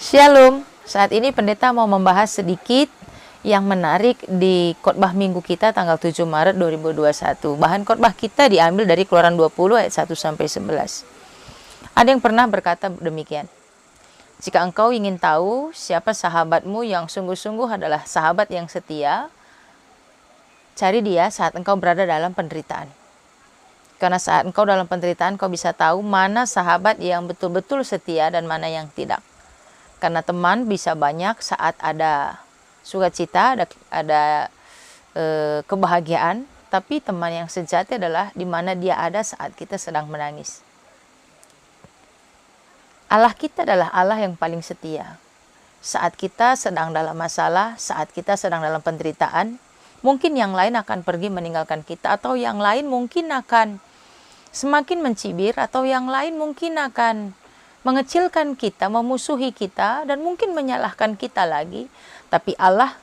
Shalom, saat ini pendeta mau membahas sedikit yang menarik di khotbah minggu kita tanggal 7 Maret 2021. Bahan khotbah kita diambil dari Keluaran 20 ayat 1-11. Ada yang pernah berkata demikian, jika engkau ingin tahu siapa sahabatmu yang sungguh-sungguh adalah sahabat yang setia, cari dia saat engkau berada dalam penderitaan. Karena saat engkau dalam penderitaan, kau bisa tahu mana sahabat yang betul-betul setia dan mana yang tidak. Karena teman bisa banyak saat ada sukacita, ada kebahagiaan, tapi teman yang sejati adalah di mana dia ada saat kita sedang menangis. Allah kita adalah Allah yang paling setia. Saat kita sedang dalam masalah, saat kita sedang dalam penderitaan, mungkin yang lain akan pergi meninggalkan kita, atau yang lain mungkin akan semakin mencibir, atau yang lain mungkin akan mengecilkan kita, memusuhi kita, dan mungkin menyalahkan kita lagi. Tapi Allah,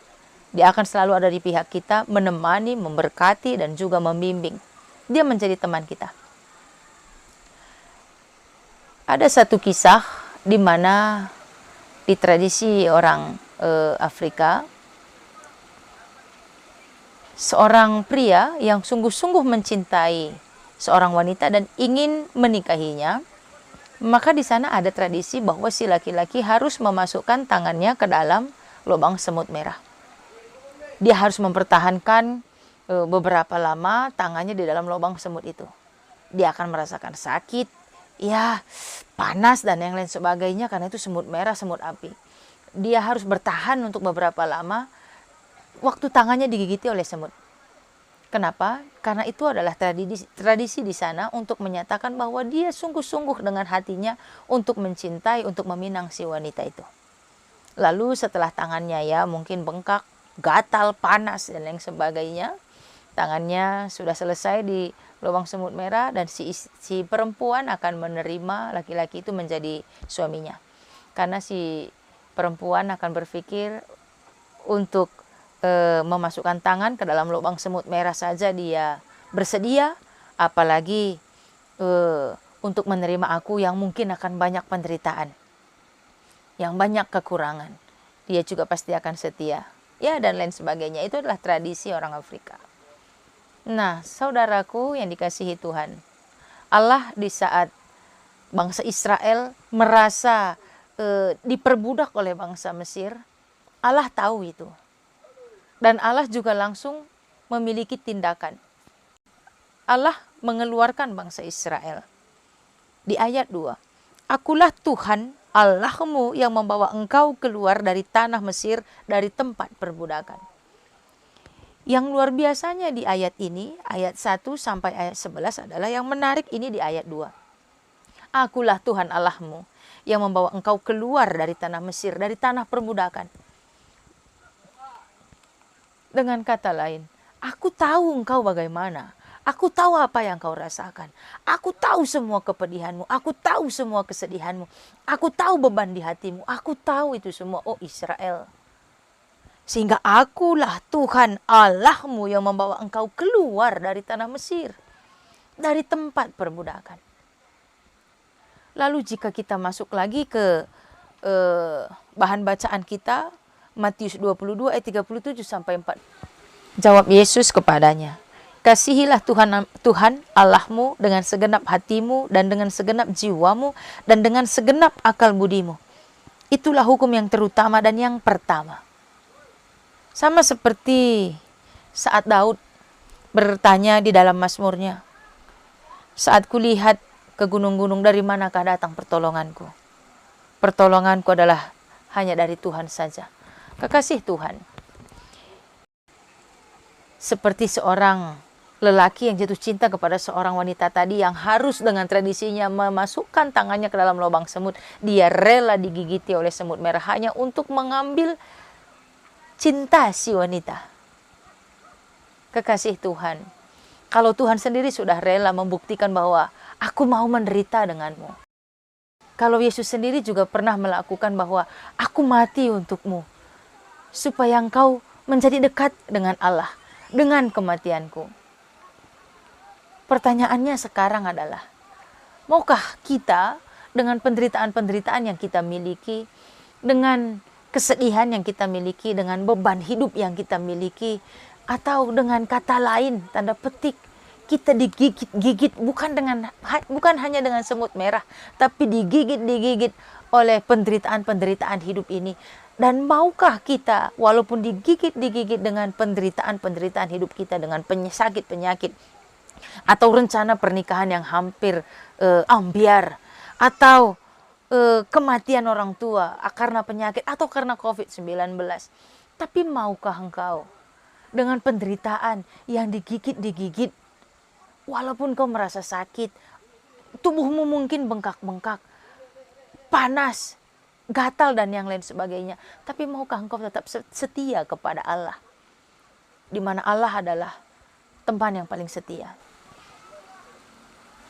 dia akan selalu ada di pihak kita, menemani, memberkati, dan juga membimbing. Dia menjadi teman kita. Ada satu kisah di mana di tradisi orang Afrika, seorang pria yang sungguh-sungguh mencintai seorang wanita dan ingin menikahinya, maka di sana ada tradisi bahwa si laki-laki harus memasukkan tangannya ke dalam lubang semut merah. Dia harus mempertahankan beberapa lama tangannya di dalam lubang semut itu. Dia akan merasakan sakit, ya panas dan yang lain sebagainya, karena itu semut merah, semut api. Dia harus bertahan untuk beberapa lama waktu tangannya digigiti oleh semut. Kenapa? Karena itu adalah tradisi di sana untuk menyatakan bahwa dia sungguh-sungguh dengan hatinya untuk mencintai, untuk meminang si wanita itu. Lalu setelah tangannya ya mungkin bengkak, gatal, panas, dan lain sebagainya, tangannya sudah selesai di lubang semut merah, dan si perempuan akan menerima laki-laki itu menjadi suaminya. Karena si perempuan akan berpikir untuk memasukkan tangan ke dalam lubang semut merah saja dia bersedia, apalagi untuk menerima aku yang mungkin akan banyak penderitaan, yang banyak kekurangan. Dia juga pasti akan setia, ya, dan lain sebagainya. Itu adalah tradisi orang Afrika. Nah, saudaraku yang dikasihi Tuhan, Allah di saat bangsa Israel merasa diperbudak oleh bangsa Mesir, Allah tahu itu. Dan Allah juga langsung memiliki tindakan. Allah mengeluarkan bangsa Israel. Di ayat 2, akulah Tuhan Allahmu yang membawa engkau keluar dari tanah Mesir, dari tempat perbudakan. Yang luar biasanya di ayat ini, ayat 1 sampai ayat 11 adalah yang menarik ini di ayat 2. Akulah Tuhan Allahmu yang membawa engkau keluar dari tanah Mesir, dari tanah perbudakan. Dengan kata lain, aku tahu engkau bagaimana. Aku tahu apa yang kau rasakan. Aku tahu semua kepedihanmu. Aku tahu semua kesedihanmu. Aku tahu beban di hatimu. Aku tahu itu semua, oh Israel. Sehingga akulah Tuhan Allahmu yang membawa engkau keluar dari tanah Mesir, dari tempat perbudakan. Lalu jika kita masuk lagi ke bahan bacaan kita, Matius 22 ayat 37 sampai 4. Jawab Yesus kepadanya, kasihilah Tuhan Allahmu dengan segenap hatimu dan dengan segenap jiwamu dan dengan segenap akal budimu. Itulah hukum yang terutama dan yang pertama. Sama seperti saat Daud bertanya di dalam Mazmurnya, saat kulihat ke gunung-gunung, dari manakah datang pertolonganku? Pertolonganku adalah hanya dari Tuhan saja. Kekasih Tuhan, seperti seorang lelaki yang jatuh cinta kepada seorang wanita tadi yang harus dengan tradisinya memasukkan tangannya ke dalam lubang semut, dia rela digigiti oleh semut merah hanya untuk mengambil cinta si wanita. Kekasih Tuhan, kalau Tuhan sendiri sudah rela membuktikan bahwa aku mau menderita denganmu. Kalau Yesus sendiri juga pernah melakukan bahwa aku mati untukmu, supaya engkau menjadi dekat dengan Allah dengan kematianku. Pertanyaannya sekarang adalah, maukah kita dengan penderitaan-penderitaan yang kita miliki, dengan kesedihan yang kita miliki, dengan beban hidup yang kita miliki, atau dengan kata lain, tanda petik, kita digigit-gigit bukan hanya dengan semut merah, tapi digigit oleh penderitaan-penderitaan hidup ini. Dan maukah kita walaupun digigit dengan penderitaan-penderitaan hidup kita, dengan penyakit-penyakit, atau rencana pernikahan yang hampir ambiar, atau kematian orang tua karena penyakit atau karena COVID-19. Tapi maukah engkau dengan penderitaan yang digigit, walaupun kau merasa sakit, tubuhmu mungkin bengkak-bengkak, panas, gatal dan yang lain sebagainya, tapi maukah engkau tetap setia kepada Allah, di mana Allah adalah teman yang paling setia.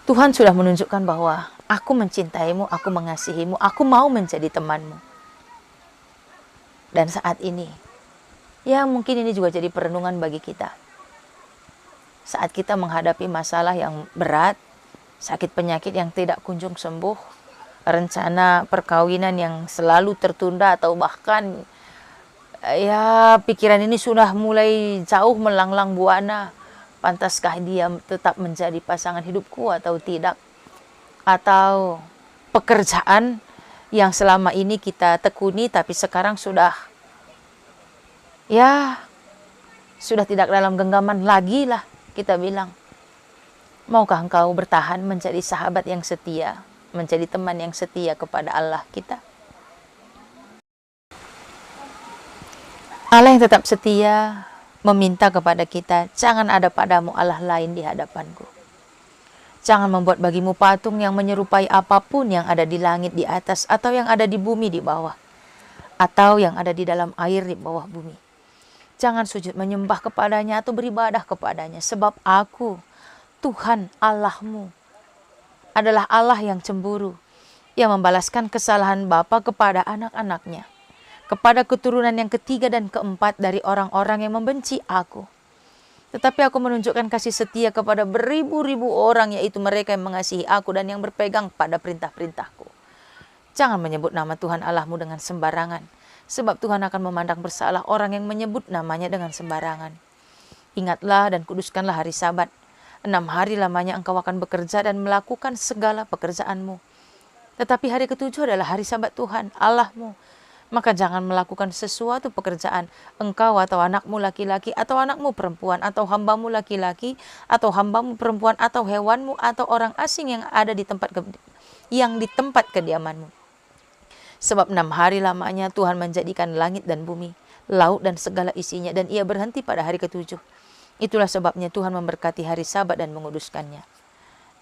Tuhan sudah menunjukkan bahwa aku mencintaimu, aku mengasihimu, aku mau menjadi temanmu. Dan saat ini, ya mungkin ini juga jadi perenungan bagi kita. Saat kita menghadapi masalah yang berat, sakit penyakit yang tidak kunjung sembuh, rencana perkawinan yang selalu tertunda, atau bahkan ya pikiran ini sudah mulai jauh melanglang buana. Pantaskah dia tetap menjadi pasangan hidupku atau tidak? Atau pekerjaan yang selama ini kita tekuni tapi sekarang sudah tidak dalam genggaman lagi lah kita bilang. Maukah engkau bertahan menjadi sahabat yang setia, menjadi teman yang setia kepada Allah kita? Allah yang tetap setia meminta kepada kita, jangan ada padamu Allah lain di hadapanku. Jangan membuat bagimu patung yang menyerupai apapun yang ada di langit di atas, atau yang ada di bumi di bawah, atau yang ada di dalam air di bawah bumi. Jangan sujud menyembah kepadanya atau beribadah kepadanya, sebab aku, Tuhan Allahmu, adalah Allah yang cemburu, yang membalaskan kesalahan bapa kepada anak-anaknya, kepada keturunan yang ketiga dan keempat dari orang-orang yang membenci aku. Tetapi aku menunjukkan kasih setia kepada beribu-ribu orang, yaitu mereka yang mengasihi aku dan yang berpegang pada perintah-perintahku. Jangan menyebut nama Tuhan Allahmu dengan sembarangan, sebab Tuhan akan memandang bersalah orang yang menyebut namanya dengan sembarangan. Ingatlah dan kuduskanlah hari Sabat. 6 hari lamanya engkau akan bekerja dan melakukan segala pekerjaanmu. Tetapi hari ketujuh adalah hari Sabat Tuhan Allahmu. Maka jangan melakukan sesuatu pekerjaan, engkau atau anakmu laki-laki atau anakmu perempuan atau hambamu laki-laki atau hambamu perempuan atau hewanmu atau orang asing yang ada di tempat kediamanmu. Sebab 6 hari lamanya Tuhan menjadikan langit dan bumi, laut dan segala isinya, dan ia berhenti pada hari ketujuh. Itulah sebabnya Tuhan memberkati hari Sabat dan menguduskannya.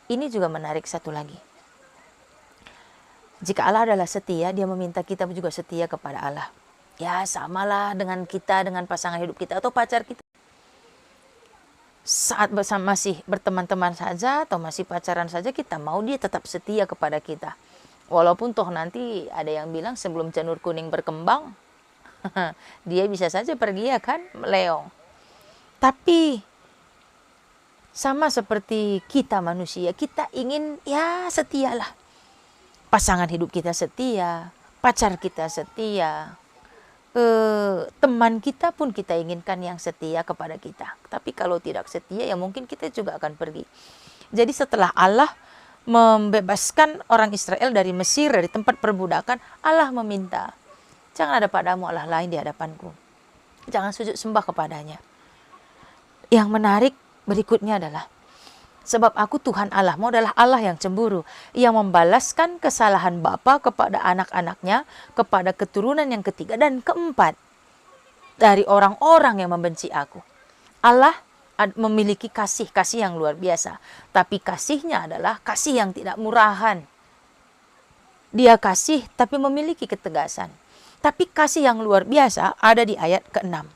Ini juga menarik satu lagi. Jika Allah adalah setia, dia meminta kita juga setia kepada Allah. Ya samalah dengan kita, dengan pasangan hidup kita atau pacar kita. Saat masih berteman-teman saja atau masih pacaran saja, kita mau dia tetap setia kepada kita. Walaupun toh nanti ada yang bilang sebelum janur kuning berkembang, dia bisa saja pergi, ya kan, meleong. Tapi sama seperti kita manusia, kita ingin ya setialah. Pasangan hidup kita setia, pacar kita setia, teman kita pun kita inginkan yang setia kepada kita. Tapi kalau tidak setia, ya mungkin kita juga akan pergi. Jadi setelah Allah membebaskan orang Israel dari Mesir, dari tempat perbudakan, Allah meminta, jangan ada padamu Allah lain di hadapanku. Jangan sujud sembah kepadanya. Yang menarik berikutnya adalah, sebab aku Tuhan Allahmu adalah Allah yang cemburu, yang membalaskan kesalahan bapa kepada anak-anaknya, kepada keturunan yang ketiga dan keempat dari orang-orang yang membenci aku. Allah memiliki kasih yang luar biasa, tapi kasihnya adalah kasih yang tidak murahan. Dia kasih tapi memiliki ketegasan. Tapi kasih yang luar biasa ada di ayat ke-6.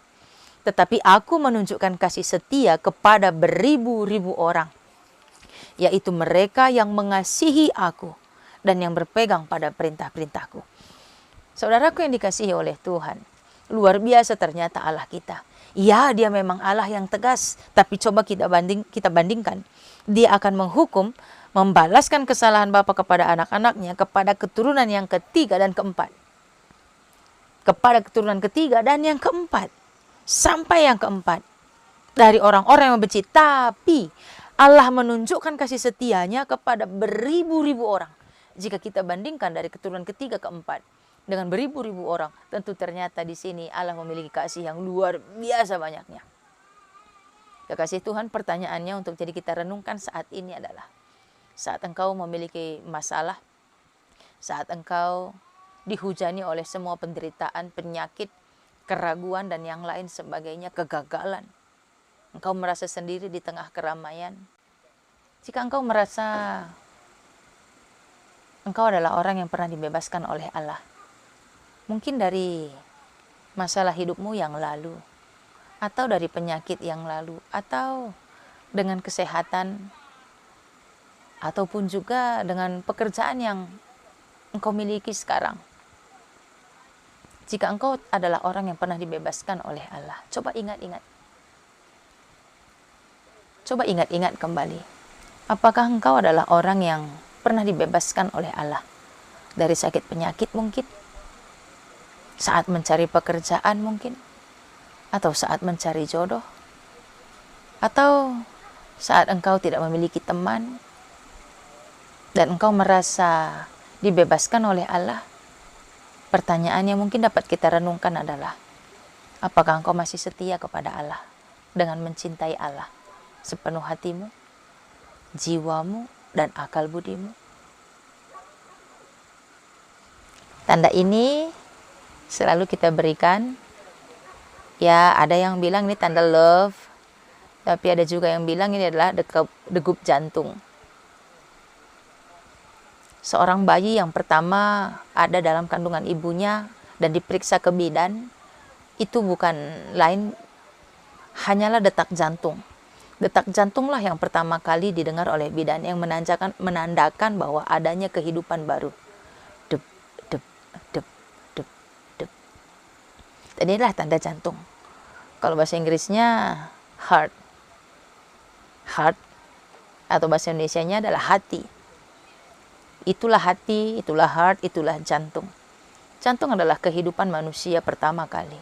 Tetapi aku menunjukkan kasih setia kepada beribu-ribu orang, yaitu mereka yang mengasihi aku dan yang berpegang pada perintah-perintahku. Saudaraku yang dikasihi oleh Tuhan, luar biasa ternyata Allah kita. Ya, dia memang Allah yang tegas, tapi coba kita bandingkan. Dia akan menghukum, membalaskan kesalahan bapa kepada anak-anaknya, kepada keturunan yang ketiga dan keempat. Kepada keturunan ketiga dan yang keempat. Sampai yang keempat. Dari orang-orang yang membenci. Tapi Allah menunjukkan kasih setianya kepada beribu-ribu orang. Jika kita bandingkan dari keturunan ketiga keempat dengan beribu-ribu orang, tentu ternyata di sini Allah memiliki kasih yang luar biasa banyaknya. Kekasih Tuhan, pertanyaannya untuk jadi kita renungkan saat ini adalah, saat engkau memiliki masalah, saat engkau dihujani oleh semua penderitaan, penyakit, keraguan dan yang lain sebagainya, kegagalan, engkau merasa sendiri di tengah keramaian. Jika engkau merasa engkau adalah orang yang pernah dibebaskan oleh Allah, mungkin dari masalah hidupmu yang lalu, atau dari penyakit yang lalu, atau dengan kesehatan, ataupun juga dengan pekerjaan yang engkau miliki sekarang. Jika engkau adalah orang yang pernah dibebaskan oleh Allah, coba ingat-ingat. Coba ingat-ingat kembali. Apakah engkau adalah orang yang pernah dibebaskan oleh Allah dari sakit penyakit mungkin? Saat mencari pekerjaan mungkin, atau saat mencari jodoh, atau saat engkau tidak memiliki teman dan engkau merasa dibebaskan oleh Allah. Pertanyaan yang mungkin dapat kita renungkan adalah, apakah engkau masih setia kepada Allah dengan mencintai Allah sepenuh hatimu, jiwamu, dan akal budimu? Tanda ini selalu kita berikan. Ya, ada yang bilang ini tanda love, tapi ada juga yang bilang ini adalah degup jantung. Seorang bayi yang pertama ada dalam kandungan ibunya dan diperiksa ke bidan, itu bukan lain hanyalah detak jantung. Detak jantunglah yang pertama kali didengar oleh bidan yang menandakan bahwa adanya kehidupan baru. Dep, dep, dep, dep, dep. Dan inilah tanda jantung. Kalau bahasa Inggrisnya heart. Heart atau bahasa Indonesianya adalah hati. Itulah hati, itulah heart, itulah jantung. Jantung adalah kehidupan manusia pertama kali.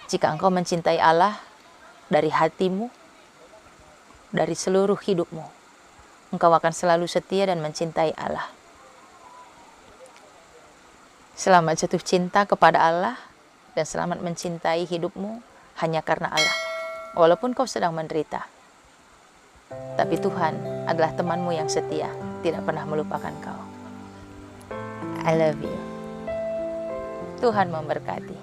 Jika engkau mencintai Allah dari hatimu, dari seluruh hidupmu, engkau akan selalu setia dan mencintai Allah. Selamat jatuh cinta kepada Allah dan selamat mencintai hidupmu hanya karena Allah. Walaupun kau sedang menderita, tapi Tuhan adalah temanmu yang setia, tidak pernah melupakan kau. I love you. Tuhan memberkati.